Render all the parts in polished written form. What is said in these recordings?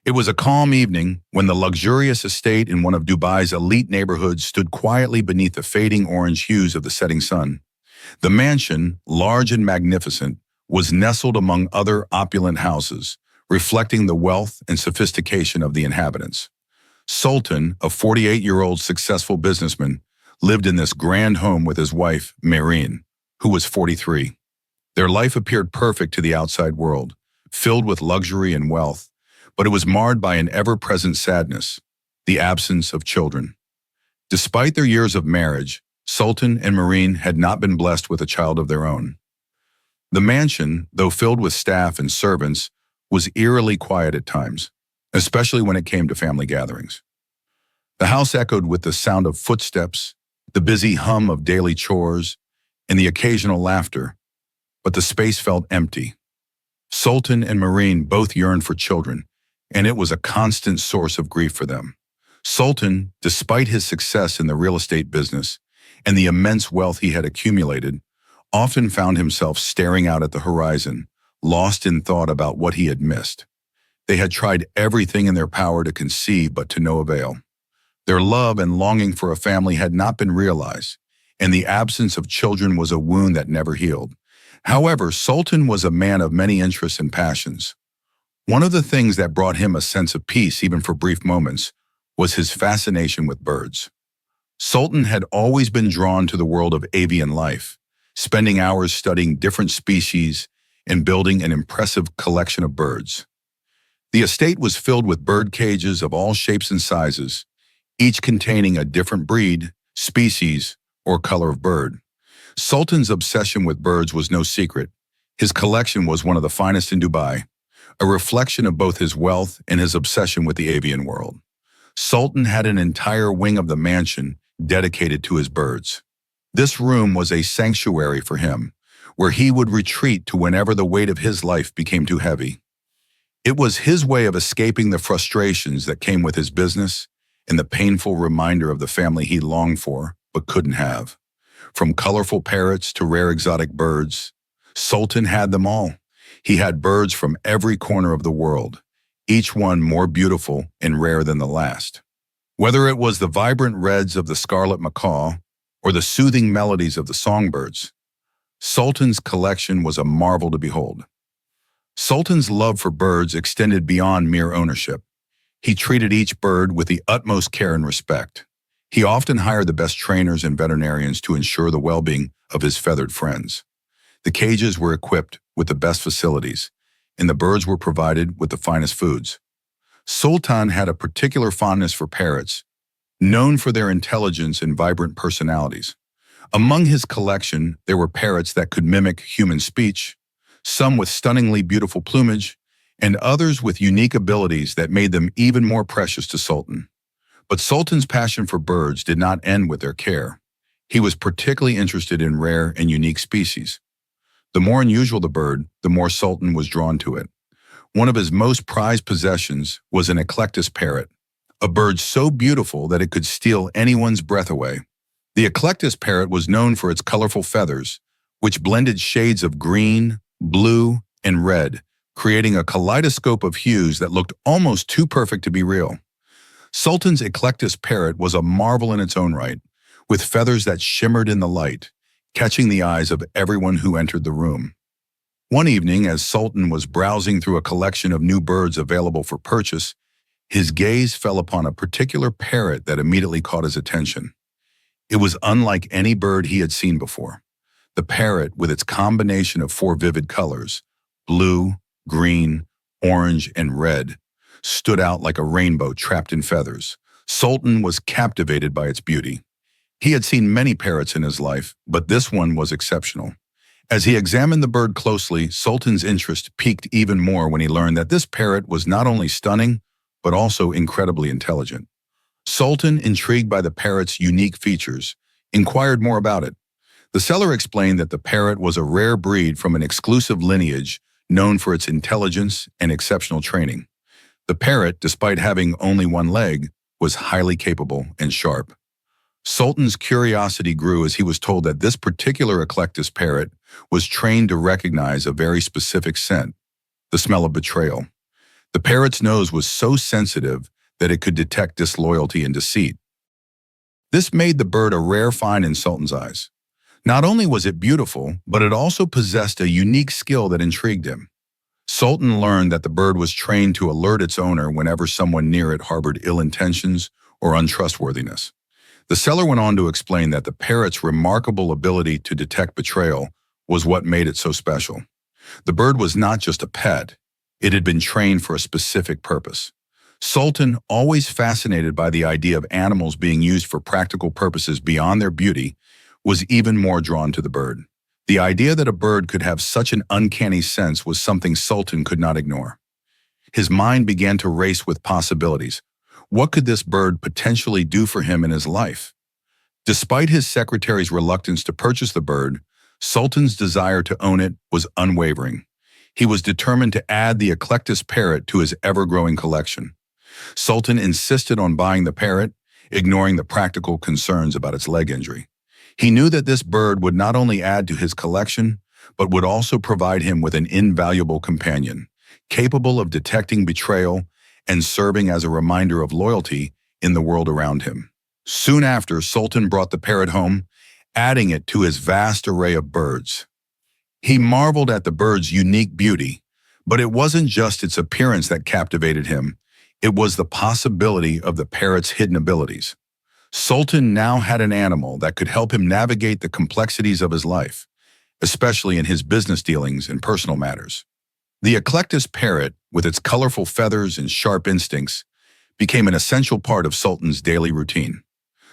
It was a calm evening when the luxurious estate in one of Dubai's elite neighborhoods stood quietly beneath the fading orange hues of the setting sun. The mansion, large and magnificent, was nestled among other opulent houses, reflecting the wealth and sophistication of the inhabitants. Sultan, a 48-year-old successful businessman, lived in this grand home with his wife, Maureen, who was 43. Their life appeared perfect to the outside world, filled with luxury and wealth, but it was marred by an ever-present sadness, the absence of children. Despite their years of marriage, Sultan and Maureen had not been blessed with a child of their own. The mansion, though filled with staff and servants, was eerily quiet at times, especially when it came to family gatherings. The house echoed with the sound of footsteps, the busy hum of daily chores, and the occasional laughter, but the space felt empty. Sultan and Maureen both yearned for children, and it was a constant source of grief for them. Sultan, despite his success in the real estate business and the immense wealth he had accumulated, often found himself staring out at the horizon, lost in thought about what he had missed. They had tried everything in their power to conceive, but to no avail. Their love and longing for a family had not been realized, and the absence of children was a wound that never healed. However, Sultan was a man of many interests and passions. One of the things that brought him a sense of peace, even for brief moments, was his fascination with birds. Sultan had always been drawn to the world of avian life, spending hours studying different species and building an impressive collection of birds. The estate was filled with bird cages of all shapes and sizes, each containing a different breed, species, or color of bird. Sultan's obsession with birds was no secret. His collection was one of the finest in Dubai, a reflection of both his wealth and his obsession with the avian world. Sultan had an entire wing of the mansion dedicated to his birds. This room was a sanctuary for him, where he would retreat to whenever the weight of his life became too heavy. It was his way of escaping the frustrations that came with his business and the painful reminder of the family he longed for but couldn't have. From colorful parrots to rare exotic birds, Sultan had them all. He had birds from every corner of the world, each one more beautiful and rare than the last. Whether it was the vibrant reds of the scarlet macaw or the soothing melodies of the songbirds, Sultan's collection was a marvel to behold. Sultan's love for birds extended beyond mere ownership. He treated each bird with the utmost care and respect. He often hired the best trainers and veterinarians to ensure the well-being of his feathered friends. The cages were equipped with the best facilities, and the birds were provided with the finest foods. Sultan had a particular fondness for parrots, known for their intelligence and vibrant personalities. Among his collection, there were parrots that could mimic human speech, some with stunningly beautiful plumage, and others with unique abilities that made them even more precious to Sultan. But Sultan's passion for birds did not end with their care. He was particularly interested in rare and unique species. The more unusual the bird, the more Sultan was drawn to it. One of his most prized possessions was an Eclectus parrot, a bird so beautiful that it could steal anyone's breath away. The Eclectus parrot was known for its colorful feathers, which blended shades of green, blue, and red, creating a kaleidoscope of hues that looked almost too perfect to be real. Sultan's Eclectus parrot was a marvel in its own right, with feathers that shimmered in the light, catching the eyes of everyone who entered the room. One evening, as Sultan was browsing through a collection of new birds available for purchase, his gaze fell upon a particular parrot that immediately caught his attention. It was unlike any bird he had seen before. The parrot, with its combination of 4 vivid colors, blue, green, orange, and red, stood out like a rainbow trapped in feathers. Sultan was captivated by its beauty. He had seen many parrots in his life, but this one was exceptional. As he examined the bird closely, Sultan's interest piqued even more when he learned that this parrot was not only stunning, but also incredibly intelligent. Sultan, intrigued by the parrot's unique features, inquired more about it. The seller explained that the parrot was a rare breed from an exclusive lineage known for its intelligence and exceptional training. The parrot, despite having only one leg, was highly capable and sharp. Sultan's curiosity grew as he was told that this particular Eclectus parrot was trained to recognize a very specific scent, the smell of betrayal. The parrot's nose was so sensitive that it could detect disloyalty and deceit. This made the bird a rare find in Sultan's eyes. Not only was it beautiful, but it also possessed a unique skill that intrigued him. Sultan learned that the bird was trained to alert its owner whenever someone near it harbored ill intentions or untrustworthiness. The seller went on to explain that the parrot's remarkable ability to detect betrayal was what made it so special. The bird was not just a pet, it had been trained for a specific purpose. Sultan, always fascinated by the idea of animals being used for practical purposes beyond their beauty, was even more drawn to the bird. The idea that a bird could have such an uncanny sense was something Sultan could not ignore. His mind began to race with possibilities. What could this bird potentially do for him in his life? Despite his secretary's reluctance to purchase the bird, Sultan's desire to own it was unwavering. He was determined to add the Eclectus parrot to his ever-growing collection. Sultan insisted on buying the parrot, ignoring the practical concerns about its leg injury. He knew that this bird would not only add to his collection, but would also provide him with an invaluable companion, capable of detecting betrayal and serving as a reminder of loyalty in the world around him. Soon after, Sultan brought the parrot home, adding it to his vast array of birds. He marveled at the bird's unique beauty, but it wasn't just its appearance that captivated him. It was the possibility of the parrot's hidden abilities. Sultan now had an animal that could help him navigate the complexities of his life, especially in his business dealings and personal matters. The Eclectus parrot, with its colorful feathers and sharp instincts, became an essential part of Sultan's daily routine.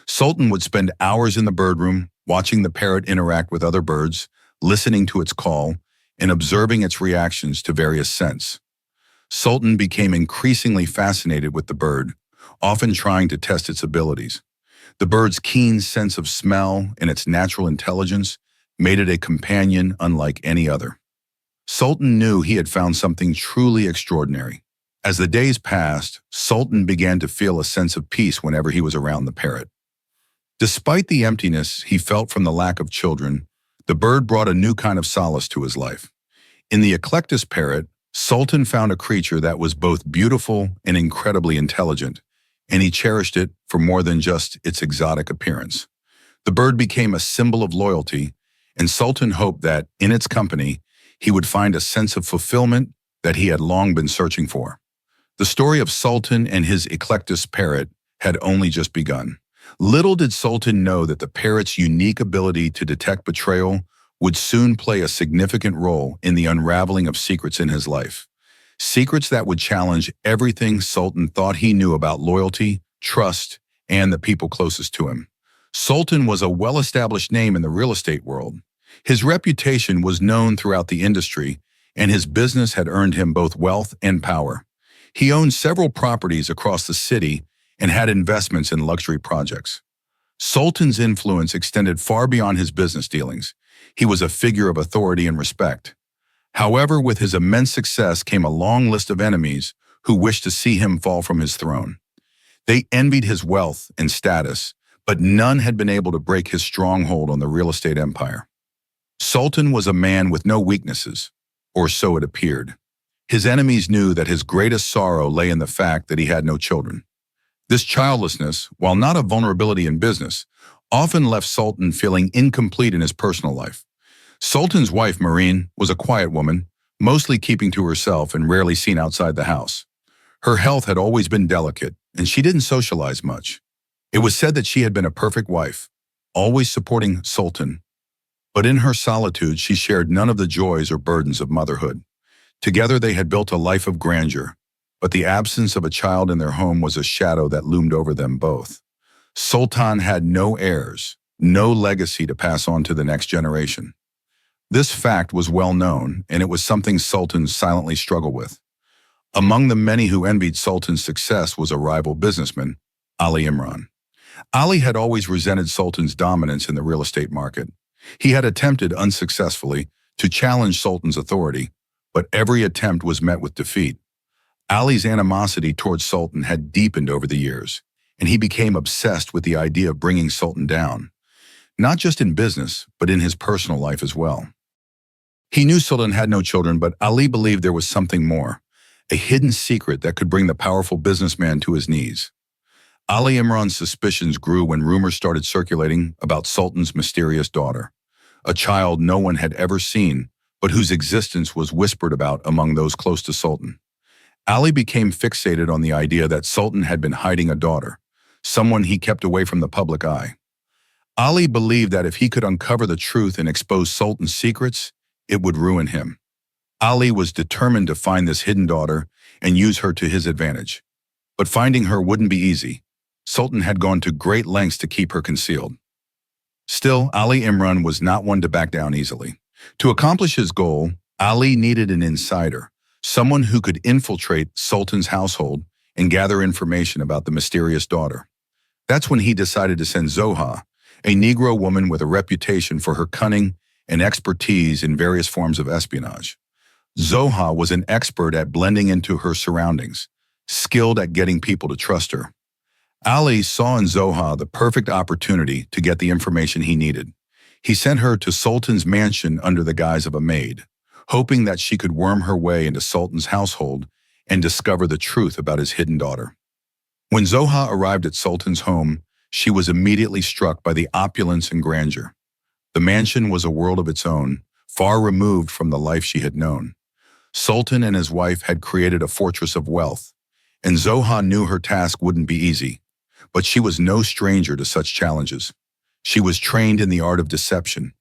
Sultan would spend hours in the bird room, watching the parrot interact with other birds, listening to its call, and observing its reactions to various scents. Sultan became increasingly fascinated with the bird, often trying to test its abilities. The bird's keen sense of smell and its natural intelligence made it a companion unlike any other. Sultan knew he had found something truly extraordinary. As the days passed, Sultan began to feel a sense of peace whenever he was around the parrot. Despite the emptiness he felt from the lack of children, the bird brought a new kind of solace to his life. In the Eclectus parrot, Sultan found a creature that was both beautiful and incredibly intelligent, and he cherished it for more than just its exotic appearance. The bird became a symbol of loyalty, and Sultan hoped that, in its company, he would find a sense of fulfillment that he had long been searching for. The story of Sultan and his Eclectus parrot had only just begun. Little did Sultan know that the parrot's unique ability to detect betrayal would soon play a significant role in the unraveling of secrets in his life. Secrets that would challenge everything Sultan thought he knew about loyalty, trust, and the people closest to him. Sultan was a well-established name in the real estate world. His reputation was known throughout the industry, and his business had earned him both wealth and power. He owned several properties across the city and had investments in luxury projects. Sultan's influence extended far beyond his business dealings. He was a figure of authority and respect. However, with his immense success came a long list of enemies who wished to see him fall from his throne. They envied his wealth and status, but none had been able to break his stronghold on the real estate empire. Sultan was a man with no weaknesses, or so it appeared. His enemies knew that his greatest sorrow lay in the fact that he had no children. This childlessness, while not a vulnerability in business, often left Sultan feeling incomplete in his personal life. Sultan's wife, Marine, was a quiet woman, mostly keeping to herself and rarely seen outside the house. Her health had always been delicate, and she didn't socialize much. It was said that she had been a perfect wife, always supporting Sultan. But in her solitude, she shared none of the joys or burdens of motherhood. Together they had built a life of grandeur, but the absence of a child in their home was a shadow that loomed over them both. Sultan had no heirs, no legacy to pass on to the next generation. This fact was well known, and it was something Sultan silently struggled with. Among the many who envied Sultan's success was a rival businessman, Ali Imran. Ali had always resented Sultan's dominance in the real estate market. He had attempted unsuccessfully to challenge Sultan's authority, but every attempt was met with defeat. Ali's animosity towards Sultan had deepened over the years, and he became obsessed with the idea of bringing Sultan down, not just in business, but in his personal life as well. He knew Sultan had no children, but Ali believed there was something more. a hidden secret that could bring the powerful businessman to his knees. Ali Imran's suspicions grew when rumors started circulating about Sultan's mysterious daughter, a child no one had ever seen, but whose existence was whispered about among those close to Sultan. Ali became fixated on the idea that Sultan had been hiding a daughter, someone he kept away from the public eye. Ali believed that if he could uncover the truth and expose Sultan's secrets, it would ruin him. Ali was determined to find this hidden daughter and use her to his advantage. But finding her wouldn't be easy. Sultan had gone to great lengths to keep her concealed. Still, Ali Imran was not one to back down easily. To accomplish his goal, Ali needed an insider, someone who could infiltrate Sultan's household and gather information about the mysterious daughter. That's when he decided to send Zoha, a Negro woman with a reputation for her cunning and expertise in various forms of espionage. Zoha was an expert at blending into her surroundings, skilled at getting people to trust her. Ali saw in Zoha the perfect opportunity to get the information he needed. He sent her to Sultan's mansion under the guise of a maid, hoping that she could worm her way into Sultan's household and discover the truth about his hidden daughter. When Zoha arrived at Sultan's home, she was immediately struck by the opulence and grandeur. The mansion was a world of its own, far removed from the life she had known. Sultan and his wife had created a fortress of wealth, and Zoha knew her task wouldn't be easy. But she was no stranger to such challenges. She was trained in the art of deception,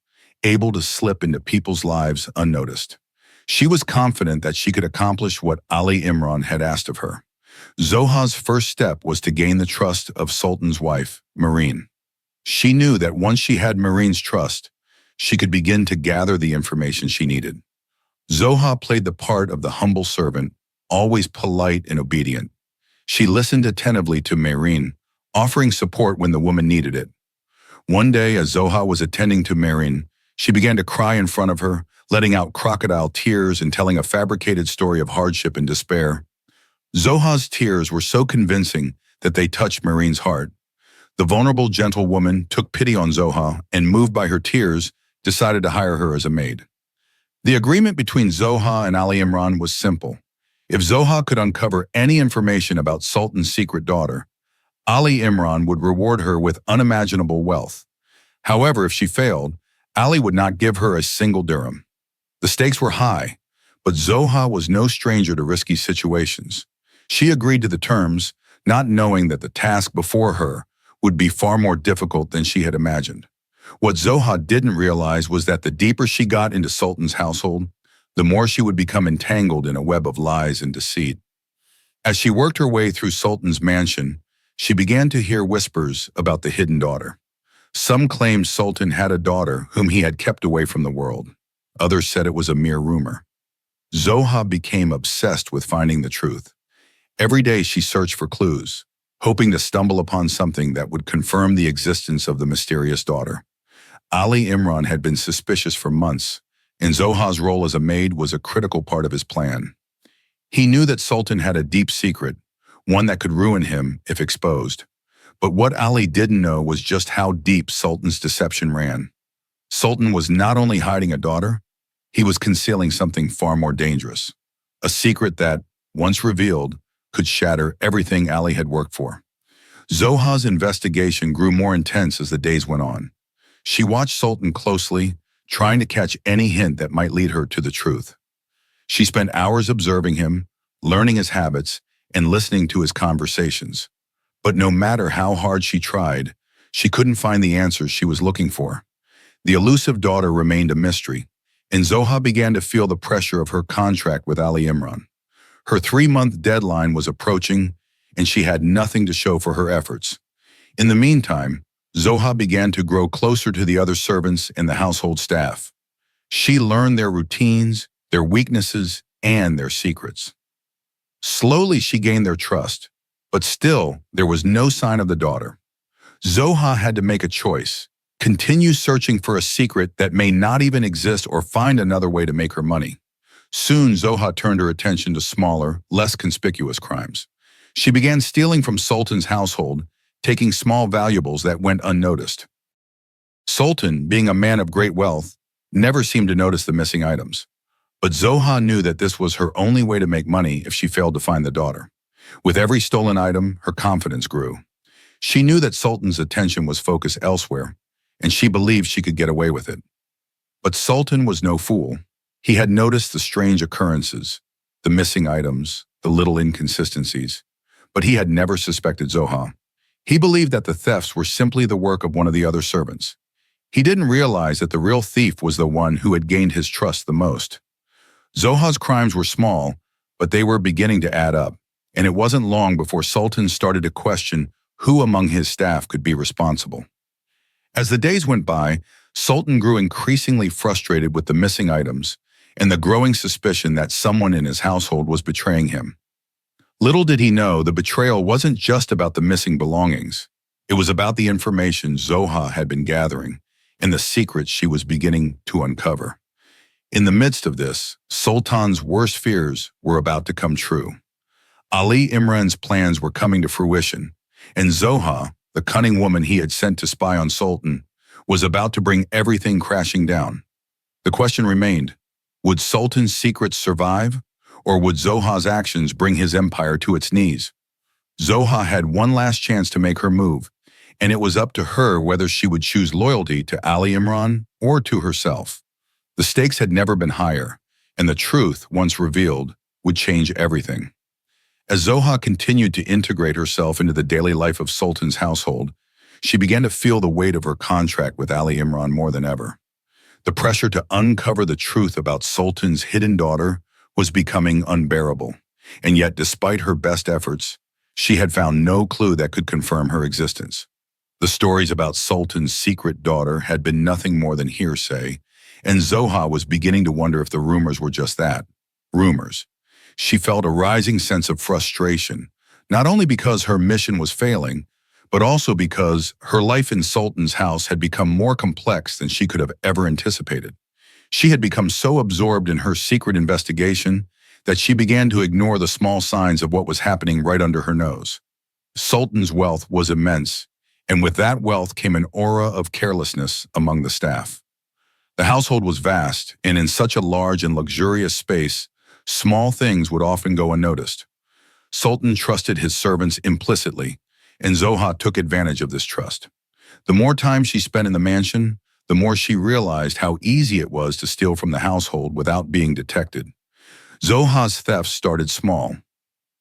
able to slip into people's lives unnoticed. She was confident that she could accomplish what Ali Imran had asked of her. Zoha's first step was to gain the trust of Sultan's wife, Maureen. She knew that once she had Maureen's trust, she could begin to gather the information she needed. Zoha played the part of the humble servant, always polite and obedient. She listened attentively to Maureen, offering support when the woman needed it. One day, as Zoha was attending to Maureen, she began to cry in front of her, letting out crocodile tears and telling a fabricated story of hardship and despair. Zoha's tears were so convincing that they touched Maureen's heart. The vulnerable, gentle woman took pity on Zoha and, moved by her tears, decided to hire her as a maid. The agreement between Zoha and Ali Imran was simple. If Zoha could uncover any information about Sultan's secret daughter, Ali Imran would reward her with unimaginable wealth. However, if she failed, Ali would not give her a single dirham. The stakes were high, but Zoha was no stranger to risky situations. She agreed to the terms, not knowing that the task before her would be far more difficult than she had imagined. What Zoha didn't realize was that the deeper she got into Sultan's household, the more she would become entangled in a web of lies and deceit. As she worked her way through Sultan's mansion, she began to hear whispers about the hidden daughter. Some claimed Sultan had a daughter whom he had kept away from the world. Others said it was a mere rumor. Zoha became obsessed with finding the truth. Every day she searched for clues, hoping to stumble upon something that would confirm the existence of the mysterious daughter. Ali Imran had been suspicious for months, and Zoha's role as a maid was a critical part of his plan. He knew that Sultan had a deep secret, one that could ruin him if exposed. But what Ali didn't know was just how deep Sultan's deception ran. Sultan was not only hiding a daughter, he was concealing something far more dangerous. A secret that, once revealed, could shatter everything Ali had worked for. Zoha's investigation grew more intense as the days went on. She watched Sultan closely, trying to catch any hint that might lead her to the truth. She spent hours observing him, learning his habits, and listening to his conversations. But no matter how hard she tried, she couldn't find the answers she was looking for. The elusive daughter remained a mystery, and Zoha began to feel the pressure of her contract with Ali Imran. Her 3-month deadline was approaching, and she had nothing to show for her efforts. In the meantime, Zoha began to grow closer to the other servants and the household staff. She learned their routines, their weaknesses, and their secrets. Slowly, she gained their trust, but still, there was no sign of the daughter. Zoha had to make a choice: continue searching for a secret that may not even exist or find another way to make her money. Soon, Zoha turned her attention to smaller, less conspicuous crimes. She began stealing from Sultan's household, taking small valuables that went unnoticed. Sultan, being a man of great wealth, never seemed to notice the missing items. But Zoha knew that this was her only way to make money if she failed to find the daughter. With every stolen item, her confidence grew. She knew that Sultan's attention was focused elsewhere, and she believed she could get away with it. But Sultan was no fool. He had noticed the strange occurrences, the missing items, the little inconsistencies, but he had never suspected Zoha. He believed that the thefts were simply the work of one of the other servants. He didn't realize that the real thief was the one who had gained his trust the most. Zoha's crimes were small, but they were beginning to add up, and it wasn't long before Sultan started to question who among his staff could be responsible. As the days went by, Sultan grew increasingly frustrated with the missing items and the growing suspicion that someone in his household was betraying him. Little did he know the betrayal wasn't just about the missing belongings. It was about the information Zoha had been gathering and the secrets she was beginning to uncover. In the midst of this, Sultan's worst fears were about to come true. Ali Imran's plans were coming to fruition, and Zoha, the cunning woman he had sent to spy on Sultan, was about to bring everything crashing down. The question remained, would Sultan's secrets survive, or would Zoha's actions bring his empire to its knees? Zoha had one last chance to make her move, and it was up to her whether she would choose loyalty to Ali Imran or to herself. The stakes had never been higher, and the truth, once revealed, would change everything. As Zoha continued to integrate herself into the daily life of Sultan's household, she began to feel the weight of her contract with Ali Imran more than ever. The pressure to uncover the truth about Sultan's hidden daughter was becoming unbearable, and yet despite her best efforts, she had found no clue that could confirm her existence. The stories about Sultan's secret daughter had been nothing more than hearsay, and Zoha was beginning to wonder if the rumors were just that, rumors. She felt a rising sense of frustration, not only because her mission was failing, but also because her life in Sultan's house had become more complex than she could have ever anticipated. She had become so absorbed in her secret investigation that she began to ignore the small signs of what was happening right under her nose. Sultan's wealth was immense, and with that wealth came an aura of carelessness among the staff. The household was vast, and in such a large and luxurious space, small things would often go unnoticed. Sultan trusted his servants implicitly, and Zoha took advantage of this trust. The more time she spent in the mansion, the more she realized how easy it was to steal from the household without being detected. Zoha's thefts started small,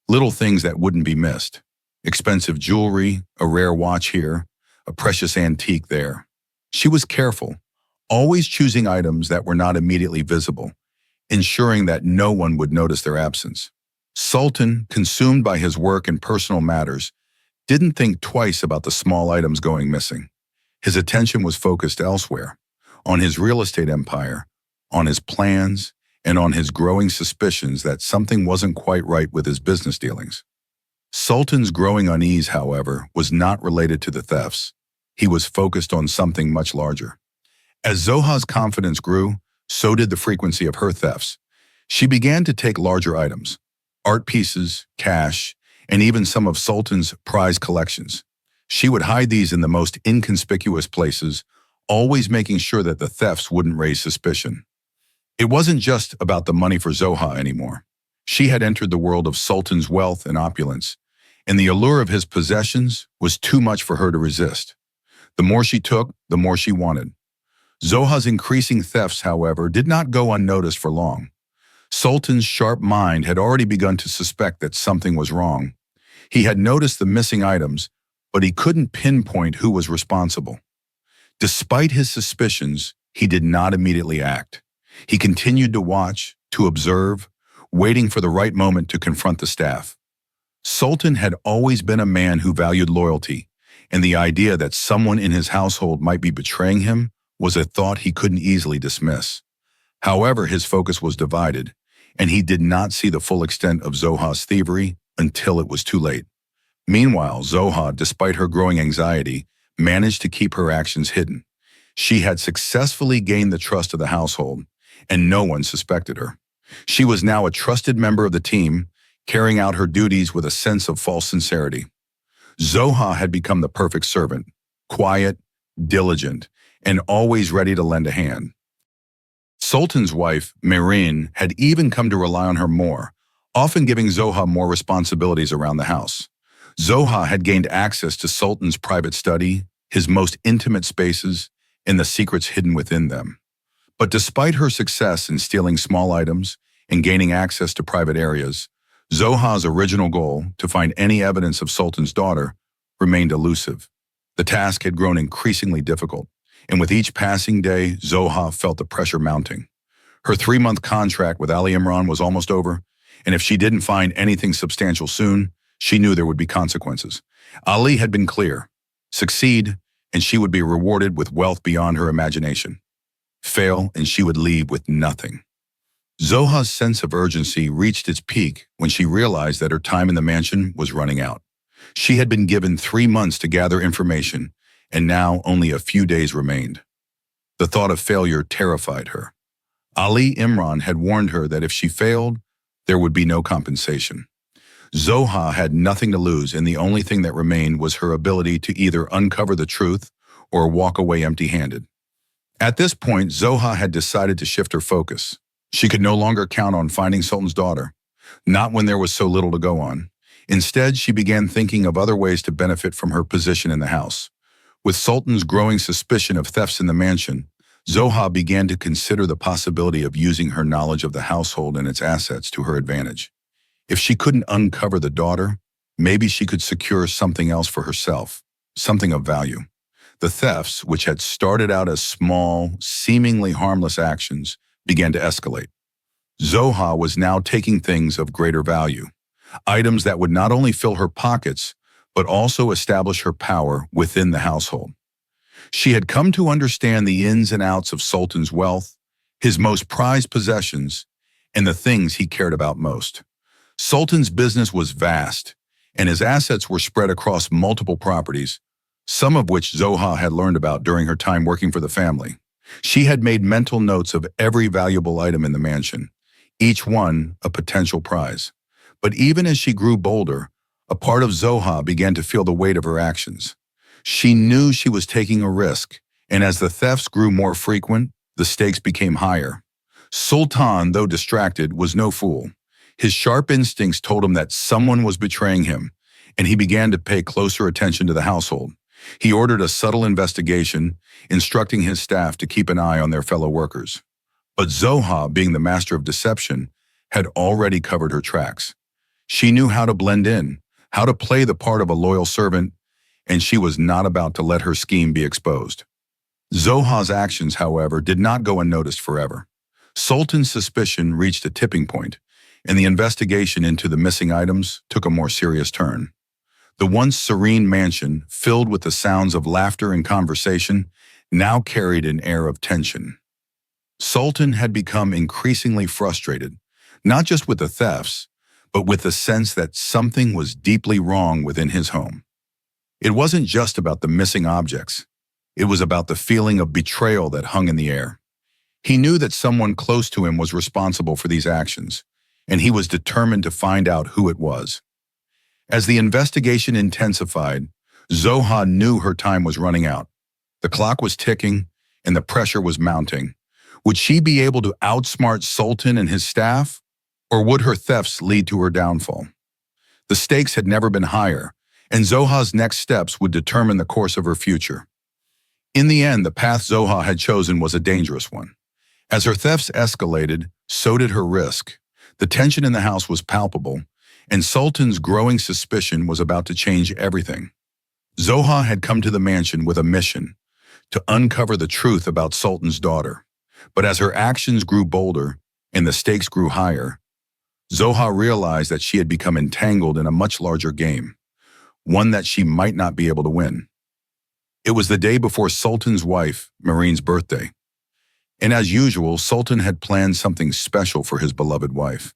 little things that wouldn't be missed. Expensive jewelry, a rare watch here, a precious antique there. She was careful, always choosing items that were not immediately visible, ensuring that no one would notice their absence. Sultan, consumed by his work and personal matters, didn't think twice about the small items going missing. His attention was focused elsewhere, on his real estate empire, on his plans, and on his growing suspicions that something wasn't quite right with his business dealings. Sultan's growing unease, however, was not related to the thefts. He was focused on something much larger. As Zoha's confidence grew, so did the frequency of her thefts. She began to take larger items, art pieces, cash, and even some of Sultan's prize collections. She would hide these in the most inconspicuous places, always making sure that the thefts wouldn't raise suspicion. It wasn't just about the money for Zoha anymore. She had entered the world of Sultan's wealth and opulence, and the allure of his possessions was too much for her to resist. The more she took, the more she wanted. Zoha's increasing thefts, however, did not go unnoticed for long. Sultan's sharp mind had already begun to suspect that something was wrong. He had noticed the missing items, but he couldn't pinpoint who was responsible. Despite his suspicions, he did not immediately act. He continued to watch, to observe, waiting for the right moment to confront the staff. Sultan had always been a man who valued loyalty, and the idea that someone in his household might be betraying him was a thought he couldn't easily dismiss. However, his focus was divided, and he did not see the full extent of Zoha's thievery until it was too late. Meanwhile, Zoha, despite her growing anxiety, managed to keep her actions hidden. She had successfully gained the trust of the household, and no one suspected her. She was now a trusted member of the team, carrying out her duties with a sense of false sincerity. Zoha had become the perfect servant, quiet, diligent, and always ready to lend a hand. Sultan's wife, Maid, had even come to rely on her more, often giving Zoha more responsibilities around the house. Zoha had gained access to Sultan's private study, his most intimate spaces, and the secrets hidden within them. But despite her success in stealing small items and gaining access to private areas, Zoha's original goal, to find any evidence of Sultan's daughter, remained elusive. The task had grown increasingly difficult, and with each passing day, Zoha felt the pressure mounting. Her 3-month contract with Ali Imran was almost over, and if she didn't find anything substantial soon, she knew there would be consequences. Ali had been clear: succeed, and she would be rewarded with wealth beyond her imagination. Fail, and she would leave with nothing. Zoha's sense of urgency reached its peak when she realized that her time in the mansion was running out. She had been given 3 months to gather information, and now only a few days remained. The thought of failure terrified her. Ali Imran had warned her that if she failed, there would be no compensation. Zoha had nothing to lose, and the only thing that remained was her ability to either uncover the truth or walk away empty-handed. At this point, Zoha had decided to shift her focus. She could no longer count on finding Sultan's daughter, not when there was so little to go on. Instead, she began thinking of other ways to benefit from her position in the house. With Sultan's growing suspicion of thefts in the mansion, Zoha began to consider the possibility of using her knowledge of the household and its assets to her advantage. If she couldn't uncover the daughter, maybe she could secure something else for herself, something of value. The thefts, which had started out as small, seemingly harmless actions, began to escalate. Zoha was now taking things of greater value, items that would not only fill her pockets, but also establish her power within the household. She had come to understand the ins and outs of Sultan's wealth, his most prized possessions, and the things he cared about most. Sultan's business was vast, and his assets were spread across multiple properties, some of which Zoha had learned about during her time working for the family. She had made mental notes of every valuable item in the mansion, each one a potential prize. But even as she grew bolder, a part of Zoha began to feel the weight of her actions. She knew she was taking a risk, and as the thefts grew more frequent, the stakes became higher. Sultan, though distracted, was no fool. His sharp instincts told him that someone was betraying him, and he began to pay closer attention to the household. He ordered a subtle investigation, instructing his staff to keep an eye on their fellow workers. But Zoha, being the master of deception, had already covered her tracks. She knew how to blend in, how to play the part of a loyal servant, and she was not about to let her scheme be exposed. Zoha's actions, however, did not go unnoticed forever. Sultan's suspicion reached a tipping point, and the investigation into the missing items took a more serious turn. The once serene mansion, filled with the sounds of laughter and conversation, now carried an air of tension. Sultan had become increasingly frustrated, not just with the thefts, but with the sense that something was deeply wrong within his home. It wasn't just about the missing objects. It was about the feeling of betrayal that hung in the air. He knew that someone close to him was responsible for these actions, and he was determined to find out who it was. As the investigation intensified, Zoha knew her time was running out. The clock was ticking, and the pressure was mounting. Would she be able to outsmart Sultan and his staff, or would her thefts lead to her downfall? The stakes had never been higher, and Zoha's next steps would determine the course of her future. In the end, the path Zoha had chosen was a dangerous one. As her thefts escalated, so did her risk. The tension in the house was palpable, and Sultan's growing suspicion was about to change everything. Zoha had come to the mansion with a mission: to uncover the truth about Sultan's daughter. But as her actions grew bolder and the stakes grew higher, Zoha realized that she had become entangled in a much larger game, one that she might not be able to win. It was the day before Sultan's wife, Maid's birthday. And as usual, Sultan had planned something special for his beloved wife.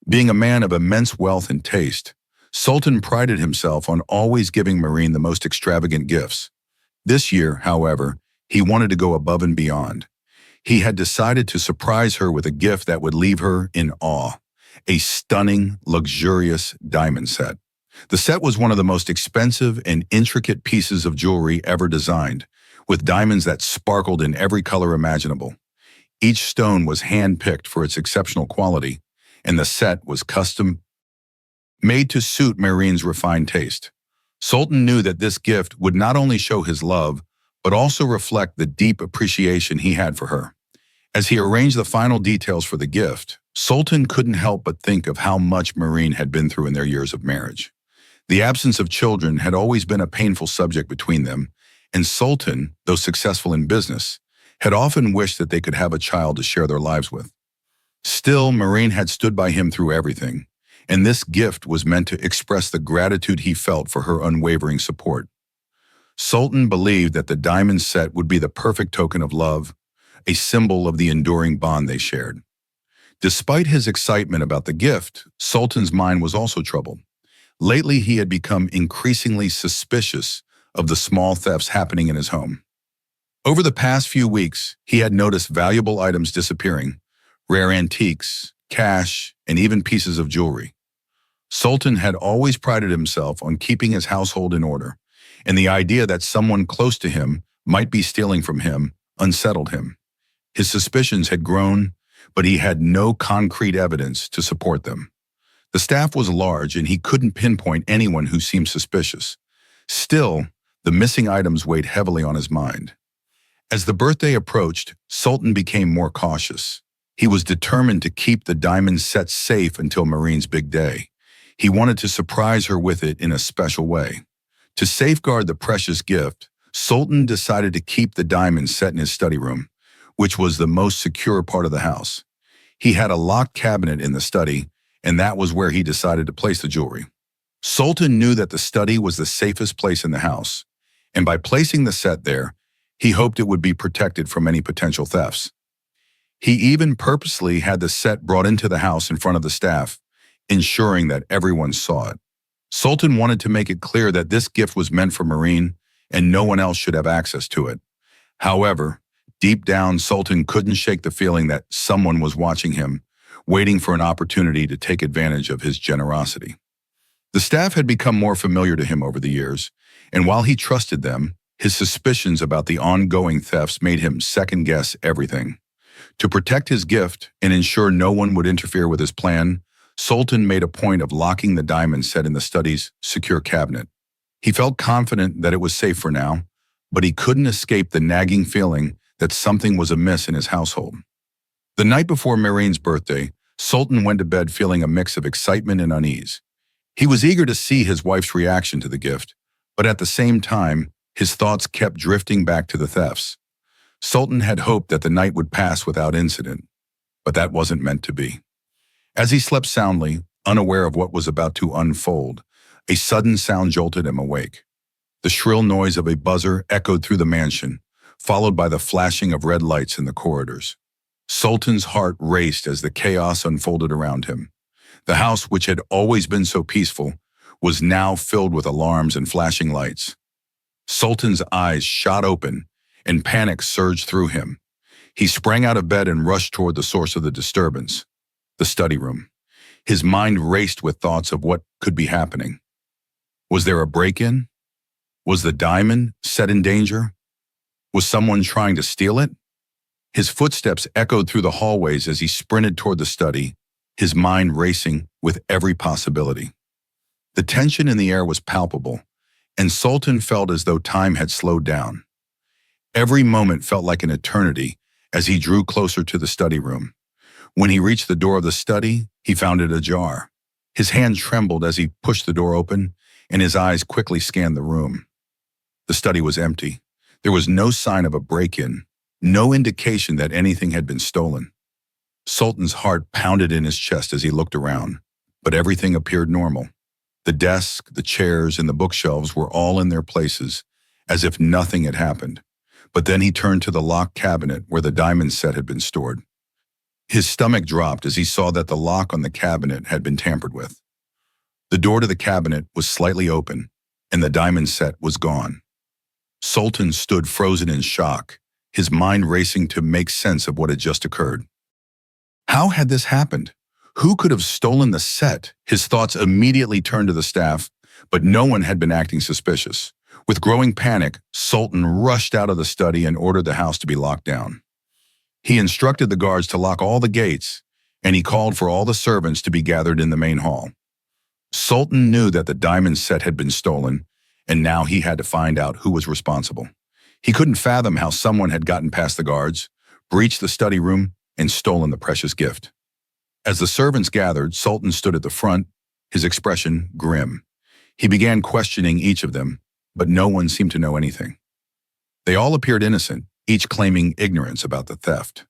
Being a man of immense wealth and taste, Sultan prided himself on always giving Maid the most extravagant gifts. This year, however, he wanted to go above and beyond. He had decided to surprise her with a gift that would leave her in awe: a stunning, luxurious diamond set. The set was one of the most expensive and intricate pieces of jewelry ever designed, with diamonds that sparkled in every color imaginable. Each stone was hand-picked for its exceptional quality, and the set was custom made to suit Marine's refined taste. Sultan knew that this gift would not only show his love, but also reflect the deep appreciation he had for her. As he arranged the final details for the gift, Sultan couldn't help but think of how much Marine had been through in their years of marriage. The absence of children had always been a painful subject between them, and Sultan, though successful in business, had often wished that they could have a child to share their lives with. Still, Marine had stood by him through everything, and this gift was meant to express the gratitude he felt for her unwavering support. Sultan believed that the diamond set would be the perfect token of love, a symbol of the enduring bond they shared. Despite his excitement about the gift, Sultan's mind was also troubled. Lately, he had become increasingly suspicious of the small thefts happening in his home. Over the past few weeks, he had noticed valuable items disappearing, rare antiques, cash, and even pieces of jewelry. Sultan had always prided himself on keeping his household in order, and the idea that someone close to him might be stealing from him unsettled him. His suspicions had grown, but he had no concrete evidence to support them. The staff was large, and he couldn't pinpoint anyone who seemed suspicious. Still, the missing items weighed heavily on his mind. As the birthday approached, Sultan became more cautious. He was determined to keep the diamond set safe until Marine's big day. He wanted to surprise her with it in a special way. To safeguard the precious gift, Sultan decided to keep the diamond set in his study room, which was the most secure part of the house. He had a locked cabinet in the study, and that was where he decided to place the jewelry. Sultan knew that the study was the safest place in the house, and by placing the set there, he hoped it would be protected from any potential thefts. He even purposely had the set brought into the house in front of the staff, ensuring that everyone saw it. Sultan wanted to make it clear that this gift was meant for Marine, and no one else should have access to it. However, deep down, Sultan couldn't shake the feeling that someone was watching him, waiting for an opportunity to take advantage of his generosity. The staff had become more familiar to him over the years, and while he trusted them, his suspicions about the ongoing thefts made him second-guess everything. To protect his gift and ensure no one would interfere with his plan, Sultan made a point of locking the diamond set in the study's secure cabinet. He felt confident that it was safe for now, but he couldn't escape the nagging feeling that something was amiss in his household. The night before Marine's birthday, Sultan went to bed feeling a mix of excitement and unease. He was eager to see his wife's reaction to the gift, but at the same time, his thoughts kept drifting back to the thefts. Sultan had hoped that the night would pass without incident, but that wasn't meant to be. As he slept soundly, unaware of what was about to unfold, a sudden sound jolted him awake. The shrill noise of a buzzer echoed through the mansion, followed by the flashing of red lights in the corridors. Sultan's heart raced as the chaos unfolded around him. The house, which had always been so peaceful, was now filled with alarms and flashing lights. Sultan's eyes shot open, and panic surged through him. He sprang out of bed and rushed toward the source of the disturbance, the study room. His mind raced with thoughts of what could be happening. Was there a break-in? Was the diamond set in danger? Was someone trying to steal it? His footsteps echoed through the hallways as he sprinted toward the study, his mind racing with every possibility. The tension in the air was palpable, and Sultan felt as though time had slowed down. Every moment felt like an eternity as he drew closer to the study room. When he reached the door of the study, he found it ajar. His hand trembled as he pushed the door open, and his eyes quickly scanned the room. The study was empty. There was no sign of a break-in, no indication that anything had been stolen. Sultan's heart pounded in his chest as he looked around, but everything appeared normal. The desk, the chairs, and the bookshelves were all in their places, as if nothing had happened. But then he turned to the locked cabinet where the diamond set had been stored. His stomach dropped as he saw that the lock on the cabinet had been tampered with. The door to the cabinet was slightly open, and the diamond set was gone. Sultan stood frozen in shock, his mind racing to make sense of what had just occurred. How had this happened? Who could have stolen the set? His thoughts immediately turned to the staff, but no one had been acting suspicious. With growing panic, Sultan rushed out of the study and ordered the house to be locked down. He instructed the guards to lock all the gates, and he called for all the servants to be gathered in the main hall. Sultan knew that the diamond set had been stolen, and now he had to find out who was responsible. He couldn't fathom how someone had gotten past the guards, breached the study room, and stolen the precious gift. As the servants gathered, Sultan stood at the front, his expression grim. He began questioning each of them, but no one seemed to know anything. They all appeared innocent, each claiming ignorance about the theft.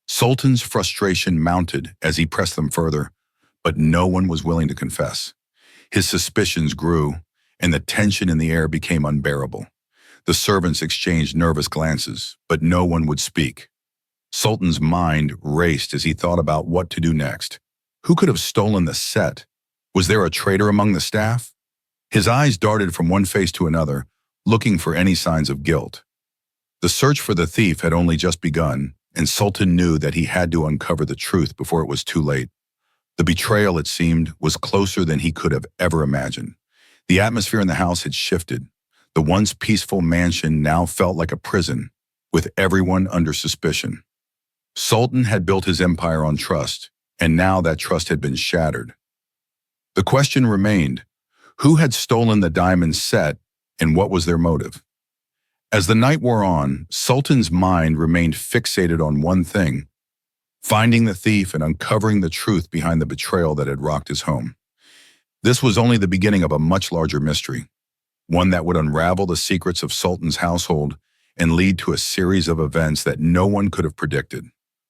Sultan's frustration mounted as he pressed them further, but no one was willing to confess. His suspicions grew, and the tension in the air became unbearable. The servants exchanged nervous glances, but no one would speak. Sultan's mind raced as he thought about what to do next. Who could have stolen the set? Was there a traitor among the staff? His eyes darted from one face to another, looking for any signs of guilt. The search for the thief had only just begun, and Sultan knew that he had to uncover the truth before it was too late. The betrayal, it seemed, was closer than he could have ever imagined. The atmosphere in the house had shifted. The once peaceful mansion now felt like a prison, with everyone under suspicion. Sultan had built his empire on trust, and now that trust had been shattered. The question remained, who had stolen the diamond set, and what was their motive? As the night wore on, Sultan's mind remained fixated on one thing: finding the thief and uncovering the truth behind the betrayal that had rocked his home. This was only the beginning of a much larger mystery, one that would unravel the secrets of Sultan's household and lead to a series of events that no one could have predicted.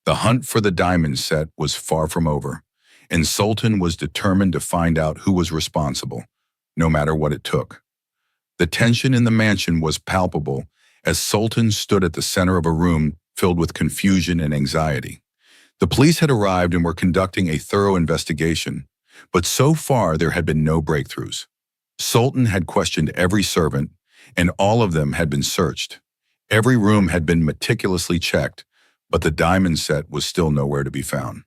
The hunt for the diamond set was far from over, and Sultan was determined to find out who was responsible, no matter what it took. The tension in the mansion was palpable as Sultan stood at the center of a room filled with confusion and anxiety. The police had arrived and were conducting a thorough investigation, but so far there had been no breakthroughs. Sultan had questioned every servant, and all of them had been searched. Every room had been meticulously checked, but the diamond set was still nowhere to be found.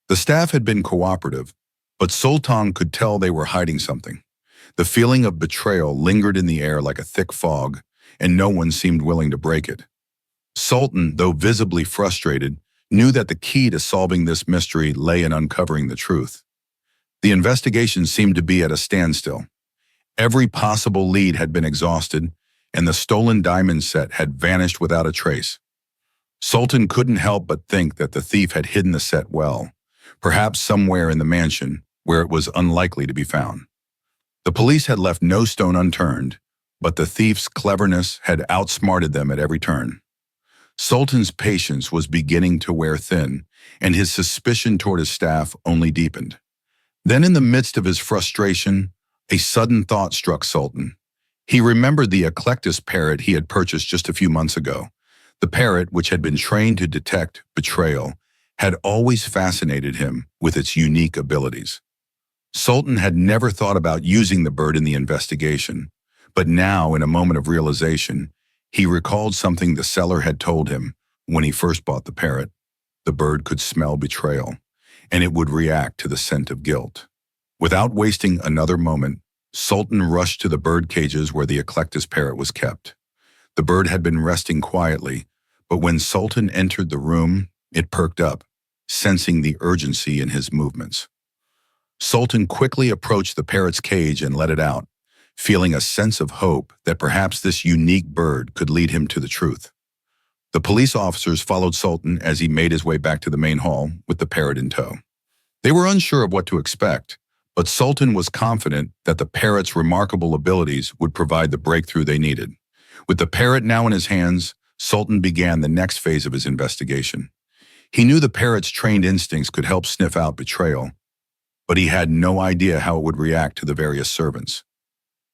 The staff had been cooperative, but Sultan could tell they were hiding something. The feeling of betrayal lingered in the air like a thick fog, and no one seemed willing to break it. Sultan, though visibly frustrated, knew that the key to solving this mystery lay in uncovering the truth. The investigation seemed to be at a standstill. Every possible lead had been exhausted, and the stolen diamond set had vanished without a trace. Sultan couldn't help but think that the thief had hidden the set well, perhaps somewhere in the mansion where it was unlikely to be found. The police had left no stone unturned, but the thief's cleverness had outsmarted them at every turn. Sultan's patience was beginning to wear thin, and his suspicion toward his staff only deepened. Then, in the midst of his frustration, a sudden thought struck Sultan. He remembered the Eclectus parrot he had purchased just a few months ago. The parrot, which had been trained to detect betrayal, had always fascinated him with its unique abilities. Sultan had never thought about using the bird in the investigation, but now, in a moment of realization, he recalled something the seller had told him when he first bought the parrot. The bird could smell betrayal, and it would react to the scent of guilt. Without wasting another moment, Sultan rushed to the bird cages where the Eclectus parrot was kept. The bird had been resting quietly, but when Sultan entered the room, it perked up, sensing the urgency in his movements. Sultan quickly approached the parrot's cage and let it out, feeling a sense of hope that perhaps this unique bird could lead him to the truth. The police officers followed Sultan as he made his way back to the main hall with the parrot in tow. They were unsure of what to expect, but Sultan was confident that the parrot's remarkable abilities would provide the breakthrough they needed. With the parrot now in his hands, Sultan began the next phase of his investigation. He knew the parrot's trained instincts could help sniff out betrayal, but he had no idea how it would react to the various servants.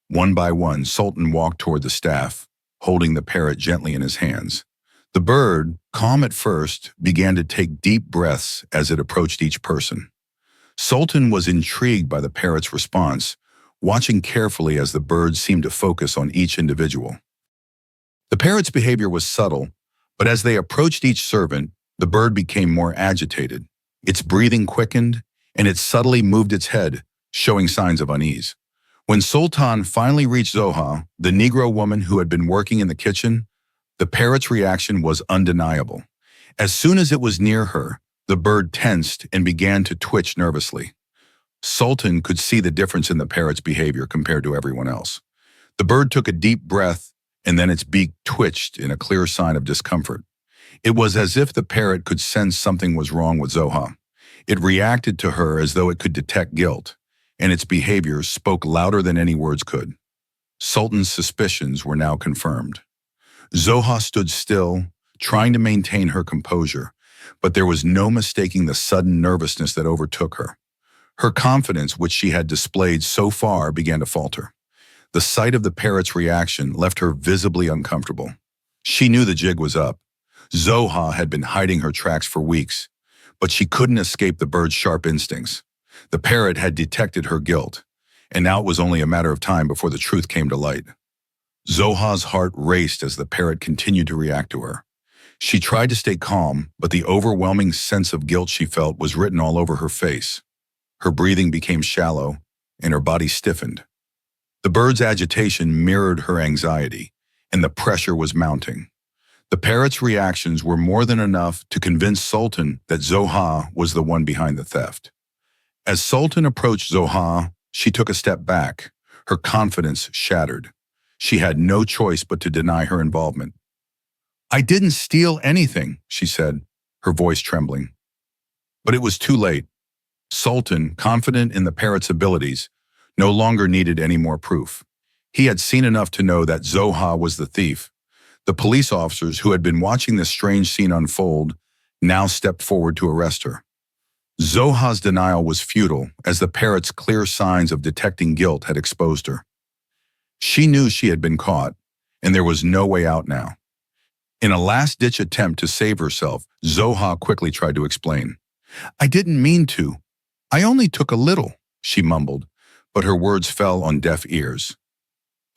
One by one, Sultan walked toward the staff, holding the parrot gently in his hands. The bird, calm at first, began to take deep breaths as it approached each person. Sultan was intrigued by the parrot's response, watching carefully as the bird seemed to focus on each individual. The parrot's behavior was subtle, but as they approached each servant, the bird became more agitated. Its breathing quickened, and it subtly moved its head, showing signs of unease. When Sultan finally reached Zoha, the Negro woman who had been working in the kitchen, the parrot's reaction was undeniable. As soon as it was near her, the bird tensed and began to twitch nervously. Sultan could see the difference in the parrot's behavior compared to everyone else. The bird took a deep breath, and then its beak twitched in a clear sign of discomfort. It was as if the parrot could sense something was wrong with Zoha. It reacted to her as though it could detect guilt, and its behavior spoke louder than any words could. Sultan's suspicions were now confirmed. Zoha stood still, trying to maintain her composure, but there was no mistaking the sudden nervousness that overtook her. Her confidence, which she had displayed so far, began to falter. The sight of the parrot's reaction left her visibly uncomfortable. She knew the jig was up. Zoha had been hiding her tracks for weeks, but she couldn't escape the bird's sharp instincts. The parrot had detected her guilt, and now it was only a matter of time before the truth came to light. Zoha's heart raced as the parrot continued to react to her. She tried to stay calm, but the overwhelming sense of guilt she felt was written all over her face. Her breathing became shallow, and her body stiffened. The bird's agitation mirrored her anxiety, and the pressure was mounting. The parrot's reactions were more than enough to convince Sultan that Zoha was the one behind the theft. As Sultan approached Zoha, she took a step back, her confidence shattered. She had no choice but to deny her involvement. "I didn't steal anything," she said, her voice trembling. But it was too late. Sultan, confident in the parrot's abilities, no longer needed any more proof. He had seen enough to know that Zoha was the thief. The police officers who had been watching this strange scene unfold now stepped forward to arrest her. Zoha's denial was futile, as the parrot's clear signs of detecting guilt had exposed her. She knew she had been caught, and there was no way out now. In a last-ditch attempt to save herself, Zoha quickly tried to explain. "I didn't mean to. I only took a little," she mumbled, but her words fell on deaf ears.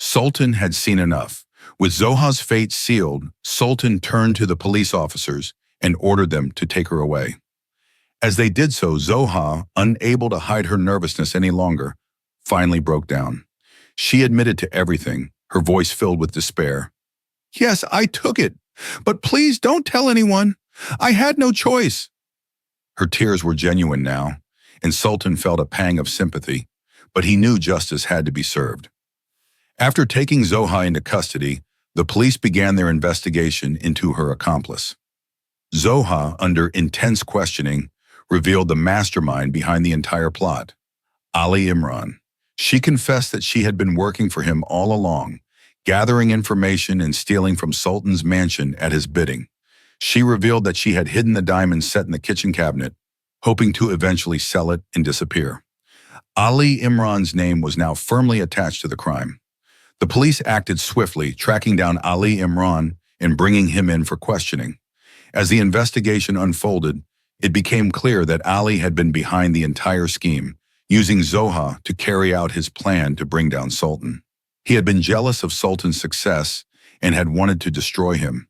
Sultan had seen enough. With Zoha's fate sealed, Sultan turned to the police officers and ordered them to take her away. As they did so, Zoha, unable to hide her nervousness any longer, finally broke down. She admitted to everything, her voice filled with despair. "Yes, I took it, but please don't tell anyone. I had no choice." Her tears were genuine now, and Sultan felt a pang of sympathy, but he knew justice had to be served. After taking Zoha into custody, the police began their investigation into her accomplice. Zoha, under intense questioning, revealed the mastermind behind the entire plot, Ali Imran. She confessed that she had been working for him all along, gathering information and stealing from Sultan's mansion at his bidding. She revealed that she had hidden the diamond set in the kitchen cabinet, hoping to eventually sell it and disappear. Ali Imran's name was now firmly attached to the crime. The police acted swiftly, tracking down Ali Imran and bringing him in for questioning. As the investigation unfolded, it became clear that Ali had been behind the entire scheme, using Zoha to carry out his plan to bring down Sultan. He had been jealous of Sultan's success and had wanted to destroy him.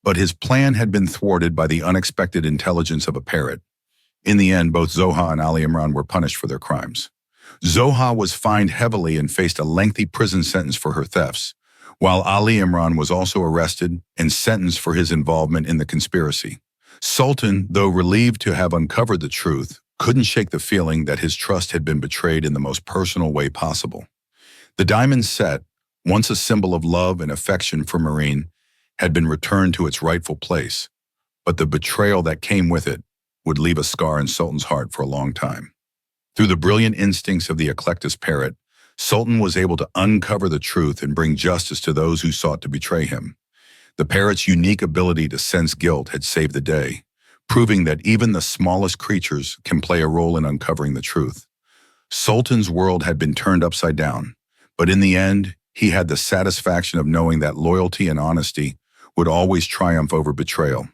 But his plan had been thwarted by the unexpected intelligence of a parrot. In the end, both Zoha and Ali Imran were punished for their crimes. Zoha was fined heavily and faced a lengthy prison sentence for her thefts, while Ali Imran was also arrested and sentenced for his involvement in the conspiracy. Sultan, though relieved to have uncovered the truth, couldn't shake the feeling that his trust had been betrayed in the most personal way possible. The diamond set, once a symbol of love and affection for Marine, had been returned to its rightful place, but the betrayal that came with it would leave a scar in Sultan's heart for a long time. Through the brilliant instincts of the eclectus parrot, Sultan was able to uncover the truth and bring justice to those who sought to betray him. The parrot's unique ability to sense guilt had saved the day, proving that even the smallest creatures can play a role in uncovering the truth. Sultan's world had been turned upside down, but in the end, he had the satisfaction of knowing that loyalty and honesty would always triumph over betrayal.